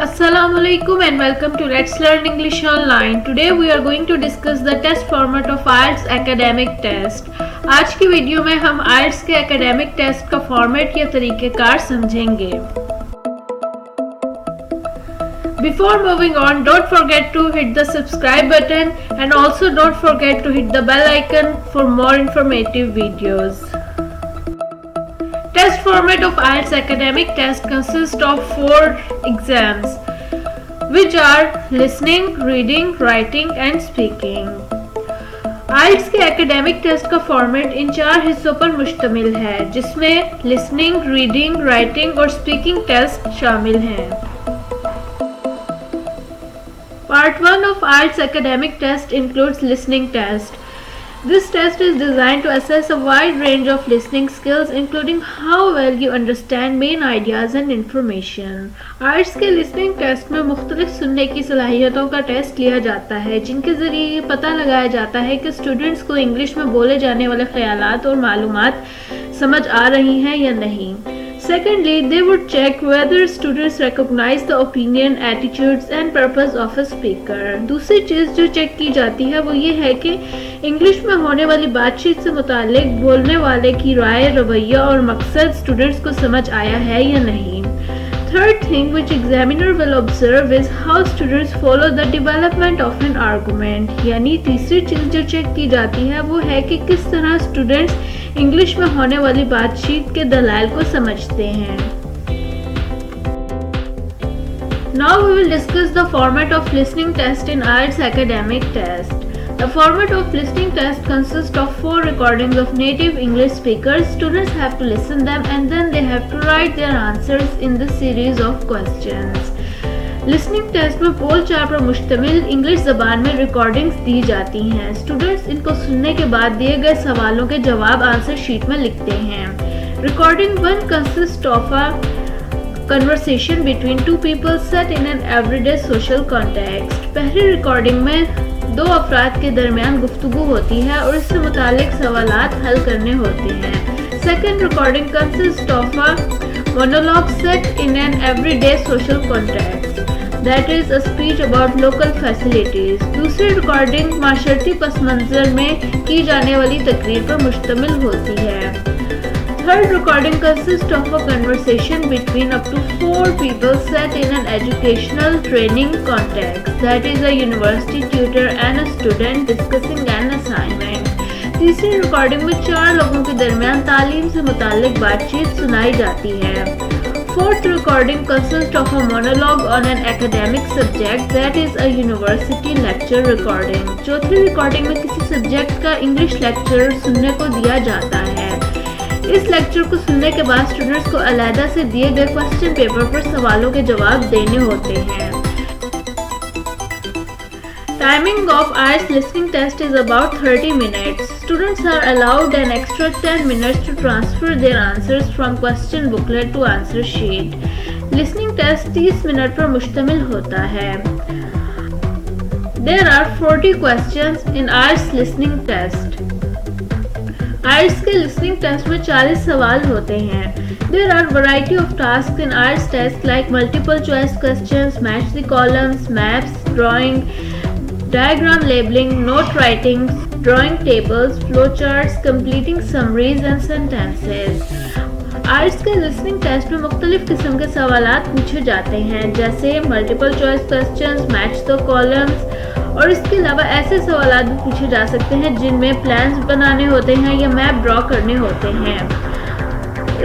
Assalamualaikum and welcome to Let's Learn English Online. Today we are going to discuss the test format of IELTS academic test. आज की video में हम IELTS के academic test का format या तरीक़ेकार समझेंगे. Before moving on, don't forget to hit the subscribe button and also don't forget to hit the bell icon for more informative videos. Test format of IELTS academic test consists of 4 exams, which are listening, reading, writing and speaking. IELTS के academic test का format in 4 हिस्सों पर मुश्तमिल है, जिसमें listening, reading, writing और speaking test शामिल हैं. Part 1 of IELTS academic test includes listening test. This test is designed to assess a wide range of listening skills, including how well you understand main ideas and information. IELTS के listening test में मुख्तलिफ सुनने की सलाहियतों का test लिया जाता है, जिनके ज़रिए ये पता लगाया जाता है कि स्टूडेंट्स को इंग्लिश में बोले जाने वाले ख्यालात और मालूमात समझ आ रही हैं या नहीं. Secondly, they would check whether students recognize the opinion, attitudes and purpose of a speaker. दूसरी चीज़ जो चेक की जाती है वो ये है कि इंग्लिश में होने वाली बातचीत से मुतालिक बोलने वाले की राय, रवैया और मकसद स्टूडेंट्स को समझ आया है या नहीं. Third thing which examiner will observe is how students follow the development of an argument. यानी तीसरी चीज़ जो चेक की जाती है वो है कि किस तरह स्टूडेंट्स इंग्लिश में होने वाली बातचीत के दलाइल को समझते हैं. Now we will discuss the format of listening test in IELTS academic test. The format of listening test consists of 4 recordings of native English speakers. Students have to listen them and then they have to write their answers in the series of questions. Listening test में बोल चाल पर मुश्तमिल English ज़बान में recordings दी जाती हैं. Students इनको सुनने के बाद दिए गए सवालों के जवाब आंसर शीट में लिखते हैं. Recording 1 consist of a conversation between 2 people set in an everyday social context. पहली रिकॉर्डिंग में 2 अफराद के दरमियान गुफ्तगू होती है और इससे मुतालिक सवालात हल करने होते हैं. Second recording consist of a monologue set in an everyday social context. That is a speech about local facilities. दूसरी रिकॉर्डिंग माशरती पस मंज़र में की जाने वाली तकरीर पर मुश्तमिल होती है. Third recording consists of a conversation between up to 4 people set in an educational training context. That is a university tutor and a student discussing an assignment. तीसरी रिकॉर्डिंग में 4 लोगों के दरमियान तालीम से मुताल्लिक बातचीत सुनाई जाती है. Fourth recording consists of a monologue on an academic subject, that is a university lecture recording. चौथी रिकॉर्डिंग में किसी सब्जेक्ट का इंग्लिश लेक्चर सुनने को दिया जाता है. इस लेक्चर को सुनने के बाद स्टूडेंट्स को अलहदा से दिए गए क्वेश्चन पेपर पर सवालों के जवाब देने होते हैं. Timing of IELTS listening test is about 30 minutes. Students are allowed an extra 10 minutes to transfer their answers from question booklet to answer sheet. Listening test 30 minute पर मुश्तमिल होता है. There are 40 questions in IELTS listening test. IELTS के listening test में 40 सवाल होते हैं. There are variety of tasks in IELTS test like multiple choice questions, match the columns, maps, drawing, diagram labeling, note writing, drawing tables, flowcharts, completing summaries and sentences. IELTS के listening test में मुख्तलिफ किस्म के सवालात पूछे जाते हैं, जैसे multiple choice questions, match the columns, और इसके अलावा ऐसे सवालात भी पूछे जा सकते हैं जिनमें प्लान्स बनाने होते हैं या मैप ड्रॉ करने होते हैं.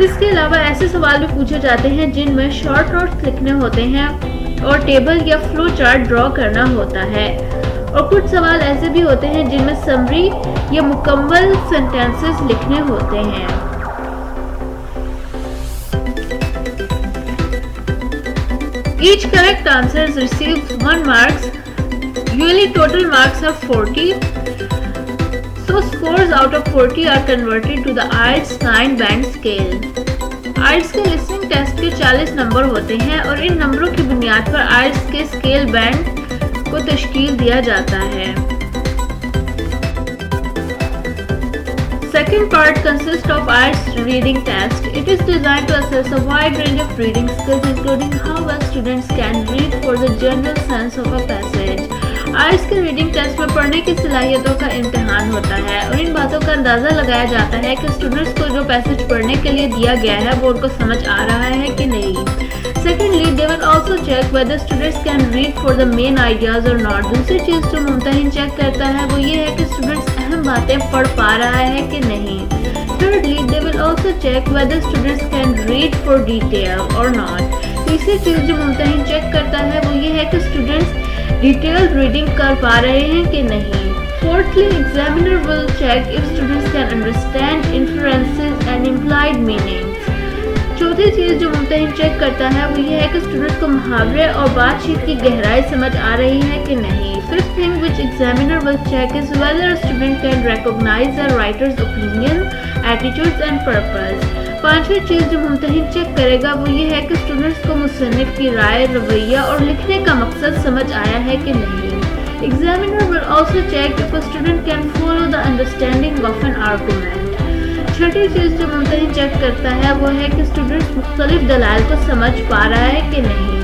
इसके अलावा ऐसे सवाल भी पूछे जाते हैं जिनमें शॉर्ट नोट्स लिखने होते हैं और टेबल या फ्लो चार्ट ड्रॉ करना होता है. और कुछ सवाल ऐसे भी होते हैं जिनमें समरी या मुकम्मल सेंटेंसेस लिखने होते हैं. Each correct answer receives 1 marks. Usually total marks are 40. So scores out of 40 are converted to the IELTS 9 band scale. IELTS के listening test के 40 नंबर होते हैं और इन नंबरों की बुनियाद पर IELTS के स्केल बैंड को तश्कील दिया जाता है. second part consists of IELTS reading test. It is designed to assess a wide range of reading skills, including how well students can read for the general sense of a passage. IELTS के reading test में पढ़ने की सलाहियतों का इम्तिहान होता है और इन बातों का अंदाज़ा लगाया जाता है कि स्टूडेंट्स को जो पैसेज पढ़ने के लिए दिया गया है वो उनको समझ आ रहा है कि नहीं. Secondly, they will also check whether students can read for the main ideas or not. दूसरी चीज़ जो मुमतहिन चेक करता है वो ये है कि स्टूडेंट्स अहम बातें पढ़ पा रहा है कि नहीं. Thirdly, they will also check whether students can read for detail or not. तीसरी चीज़ जो मुमतहिन चेक करता है वो ये है कि स्टूडेंट्स डिटेल्ड रीडिंग कर पा रहे हैं कि नहीं. Fourthly, examiner will check if students can understand inferences and implied meanings. चौथी चीज़ जो मुमतहिन चेक करता है वो ये है कि स्टूडेंट्स को मुहावरे और बातचीत की गहराई समझ आ रही है कि नहीं. Fifth thing which examiner will check is whether a student can recognize a writer's opinion, attitudes and purpose. पांचवी चीज़ जो मुमतहिन चेक करेगा वो ये है कि स्टूडेंट्स को मुसन्निफ की राय, रवैया और लिखने का मकसद समझ आया है कि नहीं. Examiner will also check if a student can follow the understanding of an argument. छठी चीज़ जो मुमतहिन चेक करता है वो है कि स्टूडेंट्स मुख्तलिफ दलाइल को समझ पा रहा है कि नहीं.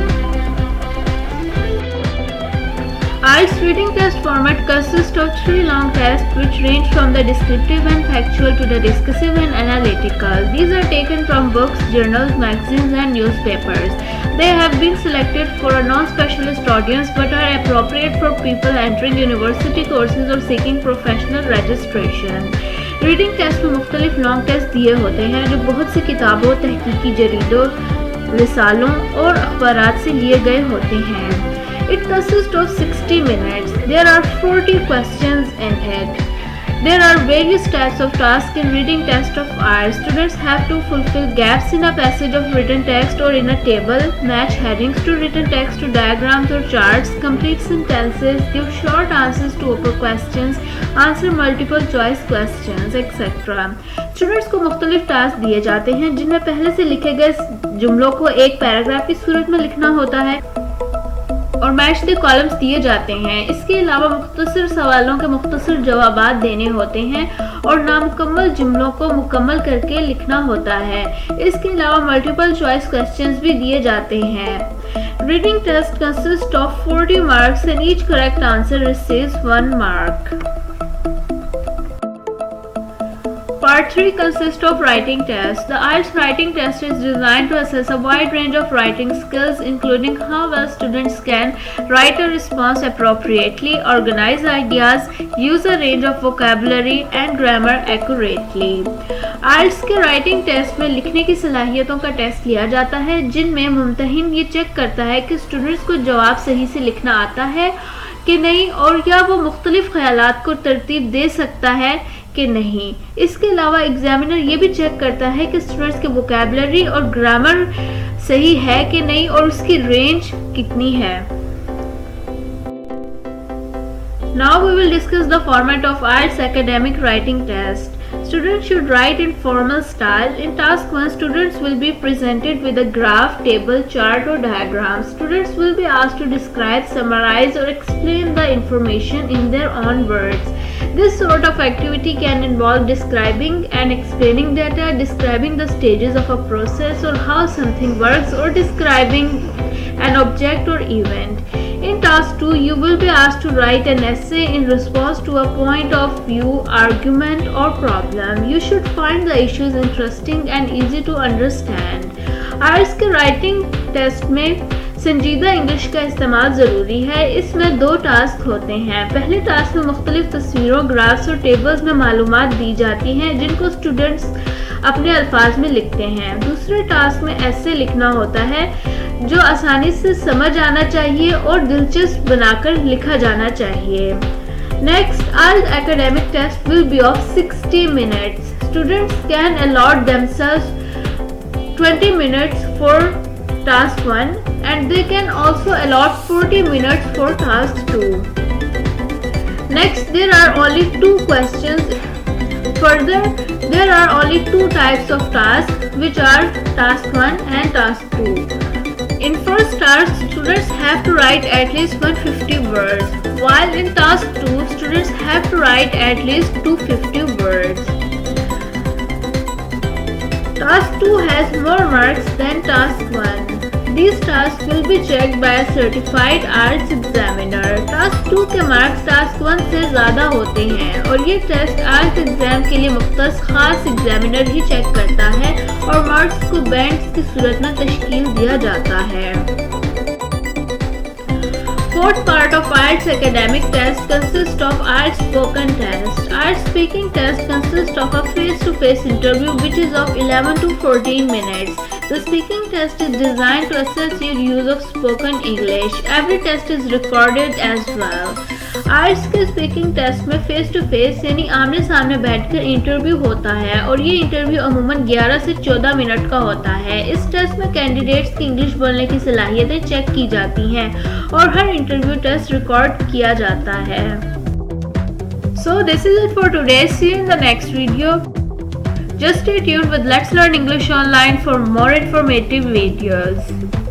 IELTS reading test format consists of 3 long tests which range from the descriptive and factual to the discursive and analytical. These are taken from books, journals, magazines and newspapers. They have been selected for a non-specialist audience but are appropriate for people entering university courses or seeking professional registration. Reading test में मुख्तलिफ long test दिए होते हैं जो बहुत सी किताबों, तहकीकी जरीदों, रिसालों और अखबारात से लिए गए होते हैं. It consists of 60 minutes. There are 40 questions in it. There are various types of tasks in reading test of IELTS. Students have to fulfill gaps in a passage of written text or in a table, match headings to written text to diagrams or charts, complete sentences, give short answers to open questions, answer multiple choice questions, etc. Students को मुख्तलिफ task दिए जाते हैं जिनमें पहले से लिखे गए जुमलों को एक पैराग्राफ की सूरत में लिखना होता है और मैच द कॉलम्स दिए जाते हैं. इसके अलावा मुख्तसर सवालों के मुख्तसर जवाबात देने होते हैं और नामुकम्मल जुमलों को मुकम्मल करके लिखना होता है. इसके अलावा मल्टीपल चॉइस क्वेश्चंस भी दिए जाते हैं. Reading test consist of 40 marks and each correct answer receives 1 mark. Part 3 consists of writing tests. The IELTS writing test is designed to assess a wide range of writing skills, including how well students can write a response appropriately, organize ideas, use a range of vocabulary, and grammar accurately. IELTS के writing test में लिखने की सलाहियतों का test लिया जाता है जिनमें मुमतहिन ये चेक करता है कि स्टूडेंट्स को जवाब सही से लिखना आता है कि नहीं और या वो मुख्तलिफ ख्यालात को तरतीब दे सकता है कि नहीं. इसके अलावा एग्जामिनर ये भी चेक करता है कि स्टूडेंट्स के वोकैबुलरी और ग्रामर सही है कि नहीं और उसकी रेंज कितनी है. Now we will discuss the format of IELTS academic writing test. Students should write in formal style. In task 1, students will be presented with a graph, table, chart or diagram. Students will be asked to describe, summarize or explain the information in their own words. This sort of activity can involve describing and explaining data, describing the stages of a process or how something works, or describing an object or event. In task 2, you will be asked to write an essay in response to a point of view, argument or problem. You should find the issues interesting and easy to understand. IELTS के writing test में संजीदा English का इस्तेमाल ज़रूरी है. इसमें 2 task होते हैं. पहले टास्क में मुख्तलिफ तस्वीरों, ग्राफ्स और टेबल्स में मालूमात दी जाती हैं जिनको स्टूडेंट्स अपने अल्फाज में लिखते हैं. दूसरे टास्क में ऐसे लिखना होता है जो आसानी से समझ आना चाहिए और दिलचस्प बनाकर लिखा जाना चाहिए. Next, IELTS academic test will be of 60 minutes. Students can allot themselves 20 minutes for task 1 and they can also allot 40 minutes for task 2. Next, there are only 2 questions. Further, there are only 2 types of tasks, which are task 1 and task 2. In first task, students have to write at least 150 words, while in task 2, students have to write at least 250 words. Task 2 has more marks than Task 1. These tasks will be checked by a certified IELTS examiner. Task 2 के marks Task 1 से ज़्यादा होते हैं और ये test IELTS exam के लिए मुख्तस खास एग्जामिनर ही चेक करता है और मार्क्स को बैंड्स की सूरत में तश्कील दिया जाता है। Fourth part of IELTS academic test consists of IELTS spoken test. IELTS speaking test consists of a face-to-face interview which is of 11 to 14 minutes. The speaking test is designed to assess your use of spoken English. Every test is recorded as well. IELTS के speaking test में face to face यानी आमने सामने बैठकर interview होता है और ये इंटरव्यू अमूमन 11 से 14 मिनट का होता है। इस टेस्ट में कैंडिडेट्स की इंग्लिश बोलने की सलाहियतें चेक की जाती हैं और हर इंटरव्यू टेस्ट रिकॉर्ड किया जाता है। So this is it for today. See you in the next video. Just stay tuned with Let's Learn English Online for more informative videos.